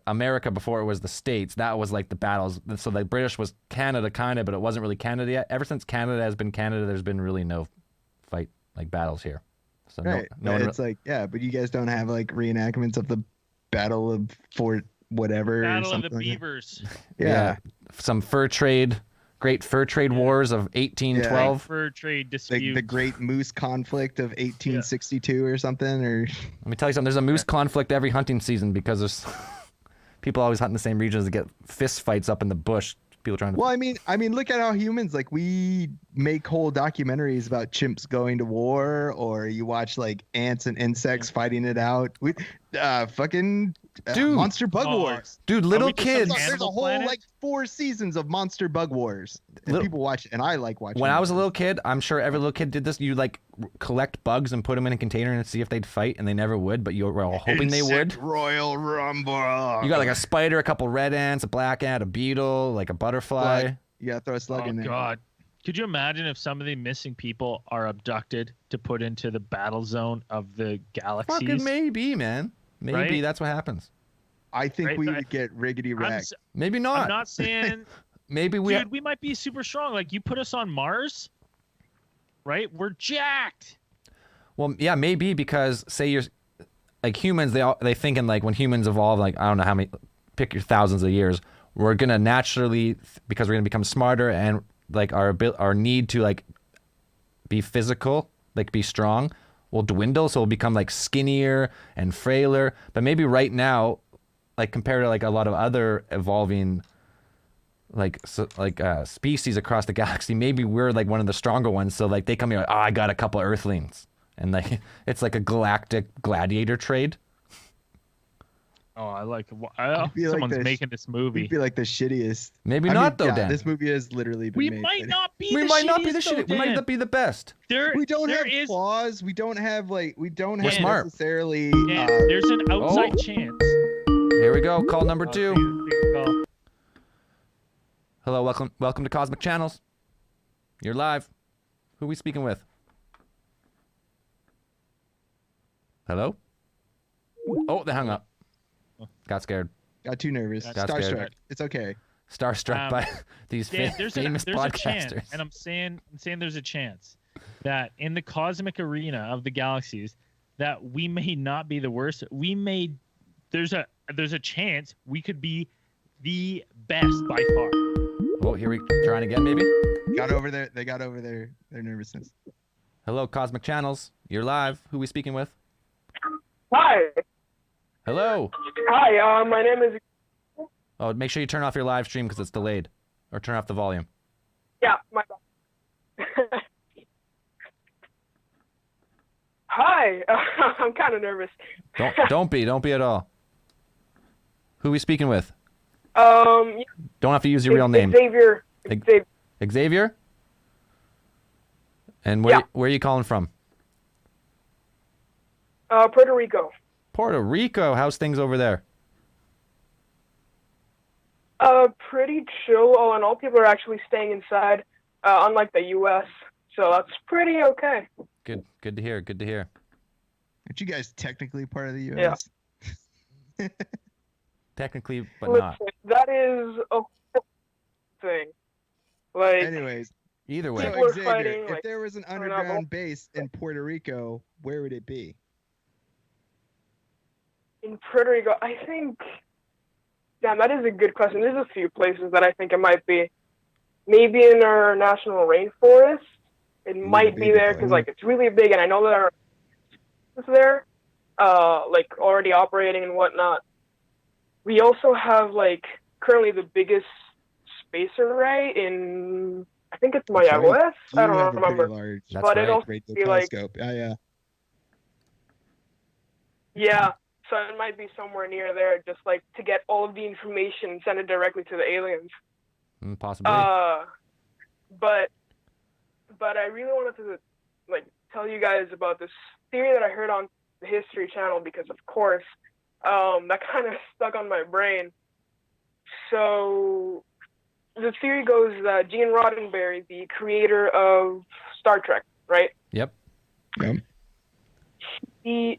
America before it was the States. That was like the battles. So the British was Canada kind of, but it wasn't really Canada yet. Ever since Canada has been Canada, there's been really no fight like battles here. So right. No it's like, yeah, but you guys don't have like reenactments of the Battle of Fort whatever. Battle or of the like Beavers. Yeah. Some fur trade great fur trade wars of 1812. Fur trade dispute. The Great Moose Conflict of 1862 or something. Or let me tell you something. There's a moose conflict every hunting season because there's people always hunt in the same regions to get fist fights up in the bush. People trying to. Well, I mean, look at how humans, like, we make whole documentaries about chimps going to war, or you watch like ants and insects fighting it out. Monster Bug Wars. Dude, little kids. There's a whole like 4 seasons of Monster Bug Wars. And people watch it, and I like watching. When I was a little kid, I'm sure every little kid did this. You like collect bugs and put them in a container and see if they'd fight, and they never would, but you were all hoping they would. Royal Rumble. You got like a spider, a couple red ants, a black ant, a beetle, like a butterfly. You gotta throw a slug in there. Oh God. Could you imagine if some of the missing people are abducted to put into the battle zone of the galaxies? Fucking maybe, man. Maybe that's what happens. I think we would get riggedy wrecked. Maybe not. I'm not saying. Maybe we might be super strong. Like, you put us on Mars, right? We're jacked. Well, yeah, maybe, because say you're like humans. They thinking like when humans evolve, like I don't know how many, pick your thousands of years. We're gonna naturally, because we're gonna become smarter, and like our need to like be physical, like be strong, will dwindle. So we'll become like skinnier and frailer. But maybe right now, like compared to like a lot of other evolving species across the galaxy, maybe we're like one of the stronger ones. So like they come here like, oh, I got a couple Earthlings, and like it's like a galactic gladiator trade. Oh, I like someone's making this movie. It'd be like the shittiest. Maybe not though, Dan. This movie has literally been made. We might not be the shittiest. We might not be the best. We don't have flaws. We don't have smart. necessarily. There's an outside chance. Here we go. Call number 2. Hello, welcome to Cosmic Channels. You're live. Who are we speaking with? Hello? Oh, they hung up. Got scared. Got too nervous. Starstruck. It's okay. Starstruck by these famous podcasters. A chance, and I'm saying there's a chance that in the cosmic arena of the galaxies that we may not be the worst. There's a chance we could be the best by far. Oh, here we trying again, maybe. They got over their nervousness. Hello, Cosmic Channels. You're live. Who are we speaking with? Hi. Hello. Hi. My name is. Oh, make sure you turn off your live stream because it's delayed, or turn off the volume. Yeah, my bad. Hi. I'm kind of nervous. Don't be at all. Who are we speaking with? Don't have to use your real name. Xavier. Xavier? And where are you calling from? Puerto Rico. Puerto Rico. How's things over there? Pretty chill. All in all, people are actually staying inside, unlike the U.S. So that's pretty okay. Good to hear. Good to hear. Aren't you guys technically part of the U.S.? Yeah. Technically, but not. That is a thing. Like, anyways, either way. So Xavier, if there was an underground base in Puerto Rico, where would it be? In Puerto Rico, I think. Damn, that is a good question. There's a few places that I think it might be. Maybe in our national rainforest. It might be there because like it's really big, and I know there are there, like already operating and whatnot. We also have like currently the biggest space array in, I think it's Mayagüez. I don't remember, but it also be like yeah. So it might be somewhere near there, just like to get all of the information and send it directly to the aliens. Possibly. But I really wanted to like tell you guys about this theory that I heard on the History Channel because, of course, that kind of stuck on my brain. So the theory goes that Gene Roddenberry, the creator of Star Trek, right? Yep. He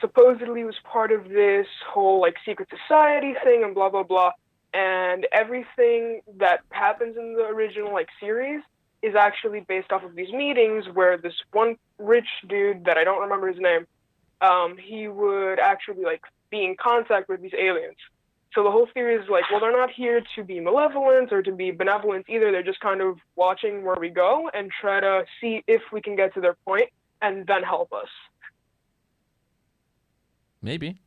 supposedly was part of this whole like secret society thing and blah blah blah, and everything that happens in the original like series is actually based off of these meetings where this one rich dude that I don't remember his name, he would actually like be in contact with these aliens. So the whole theory is like, well, they're not here to be malevolent or to be benevolent either. They're just kind of watching where we go and try to see if we can get to their point and then help us. Maybe.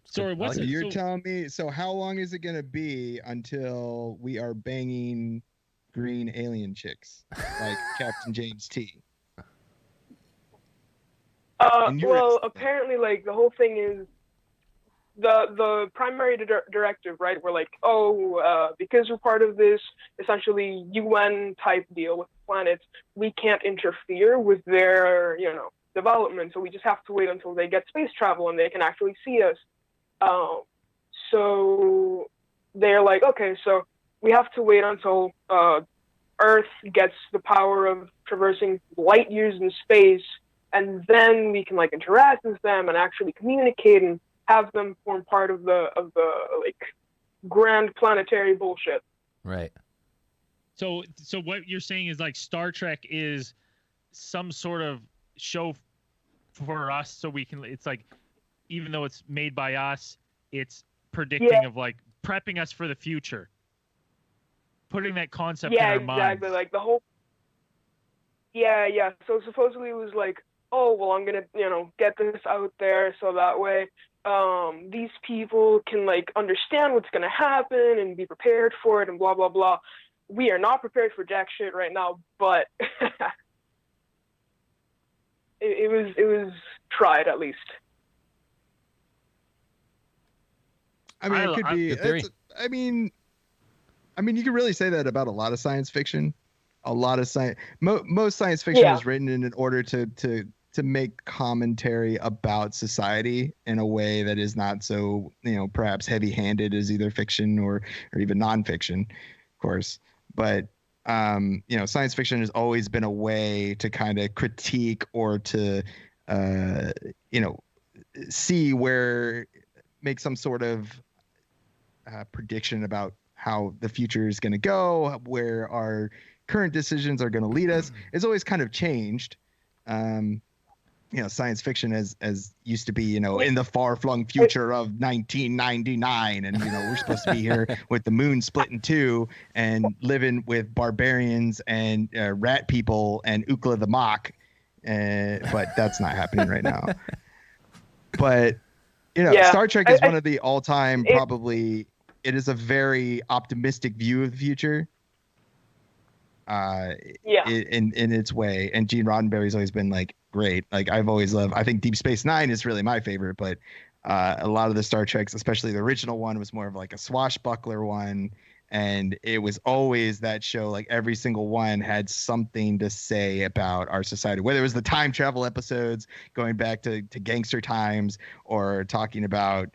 Sorry, what's So you're telling me, so how long is it going to be until we are banging green alien chicks like Captain James T? Well, apparently, like, the whole thing is the primary directive, right? We're like, because we're part of this essentially UN type deal with the planets, we can't interfere with their, development. So we just have to wait until they get space travel and they can actually see us. So they're like, okay, so we have to wait until Earth gets the power of traversing light years in space, and then we can like interact with them and actually communicate and have them form part of the like grand planetary bullshit. Right. So what you're saying is like Star Trek is some sort of show for us, so we can. It's like, even though it's made by us, it's predicting of like prepping us for the future, putting that concept in our minds. Yeah, exactly. Like the whole. Yeah. So supposedly it was like, oh well, I'm gonna get this out there so that way these people can like understand what's gonna happen and be prepared for it and blah blah blah. We are not prepared for jack shit right now, but it was tried at least. I mean, it could be. I mean, you can really say that about a lot of science fiction. A lot of science. Most science fiction is written in order to make commentary about society in a way that is not so perhaps heavy-handed as either fiction or even nonfiction, of course. But science fiction has always been a way to kind of critique or to see where make some sort of prediction about how the future is going to go, where our current decisions are going to lead us. It's always kind of changed. Science fiction as used to be, in the far-flung future of 1999, and we're supposed to be here with the moon split in two and living with barbarians and rat people and Ukla the Mock, but that's not happening right now. But Star Trek is one of the all-time probably. It is a very optimistic view of the future. In its way, and Gene Roddenberry's always been like great. Like I've always loved. I think Deep Space Nine is really my favorite, but a lot of the Star Treks, especially the original one, was more of like a swashbuckler one, and it was always that show. Like every single one had something to say about our society, whether it was the time travel episodes going back to gangster times or talking about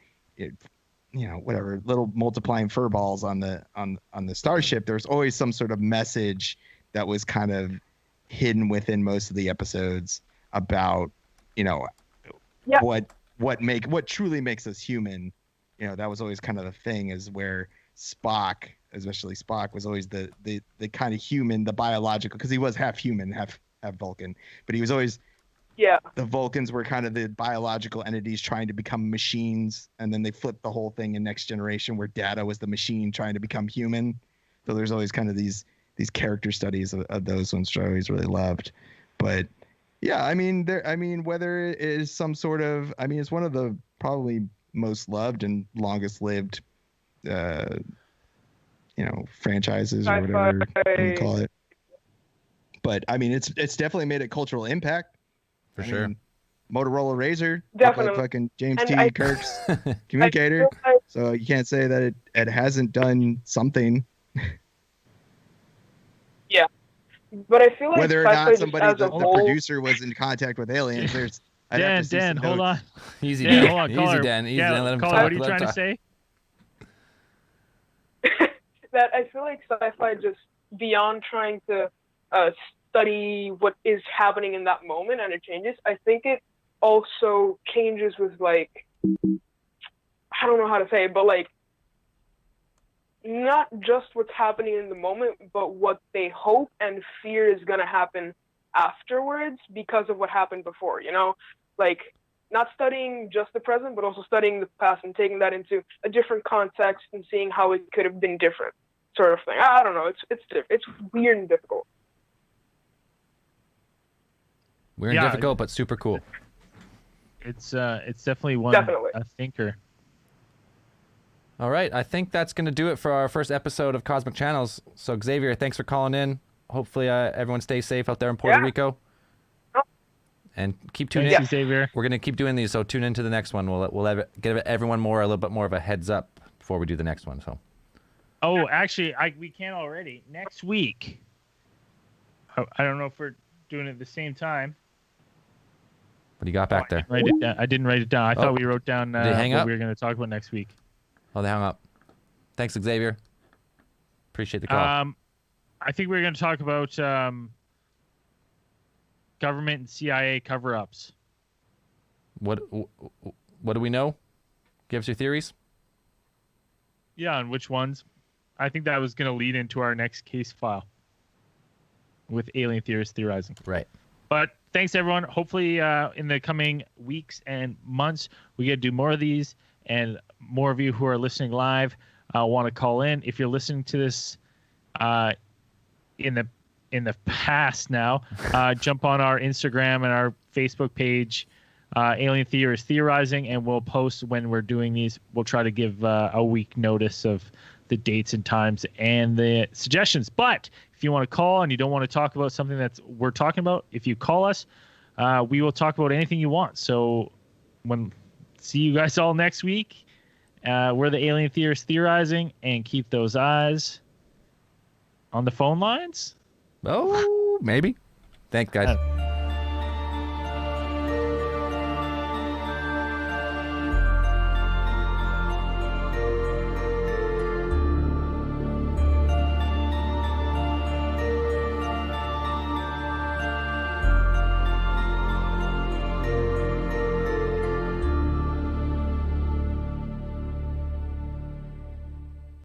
whatever little multiplying fur balls on the starship. There's always some sort of message that was kind of hidden within most of the episodes about what truly makes us human. That was always kind of the thing, is where Spock, especially Spock, was always the kind of human, the biological, because he was half human, half Vulcan, but he was always the Vulcans were kind of the biological entities trying to become machines, and then they flipped the whole thing in Next Generation where Data was the machine trying to become human. So there's always kind of these character studies of those ones, which I always really loved. But yeah, whether it is some sort of, it's one of the probably most loved and longest lived franchises or whatever you call it. But it's definitely made a cultural impact. For sure. Motorola Razr, definitely. Like fucking James T. Kirk's communicator. So you can't say that it hasn't done something. Yeah, but I feel like whether or not somebody, the producer, was in contact with aliens, there's. Dan, hold on. Easy, Dan. Hold on, Easy, Dan. Easy, Dan. Let him talk. What are you trying to say? That I feel like sci-fi, just beyond trying to study what is happening in that moment and it changes, I think it also changes with, like, I don't know how to say it, but like not just what's happening in the moment, but what they hope and fear is going to happen afterwards because of what happened before, like not studying just the present, but also studying the past and taking that into a different context and seeing how it could have been different, sort of thing. I don't know. It's weird and difficult. Weird and difficult, but super cool. It's definitely a thinker. All right, I think that's going to do it for our first episode of Cosmic Channels. So Xavier, thanks for calling in. Hopefully everyone stays safe out there in Puerto Rico. And keep tuning in. Xavier. We're going to keep doing these, so tune into the next one. We'll give everyone a little bit more of a heads up before we do the next one. So. Oh, actually, we can already. Next week. I don't know if we're doing it at the same time. What do you got back there? I didn't write it down. I thought we wrote down what we were going to talk about next week. Oh, they hung up. Thanks, Xavier. Appreciate the call. I think we're going to talk about government and CIA cover-ups. What do we know? Give us your theories. Yeah, and which ones? I think that was going to lead into our next case file with alien theorists theorizing. Right. But thanks, everyone. Hopefully, in the coming weeks and months, we get to do more of these, and more of you who are listening live want to call in. If you're listening to this in the past now, jump on our Instagram and our Facebook page, Alien Theorists Theorizing, and we'll post when we're doing these. We'll try to give a week notice of the dates and times and the suggestions. But if you want to call and you don't want to talk about something that we're talking about, if you call us, we will talk about anything you want. So see you guys all next week. We're the Alien Theorists Theorizing, and keep those eyes on the phone lines. Oh, maybe. Thanks, guys.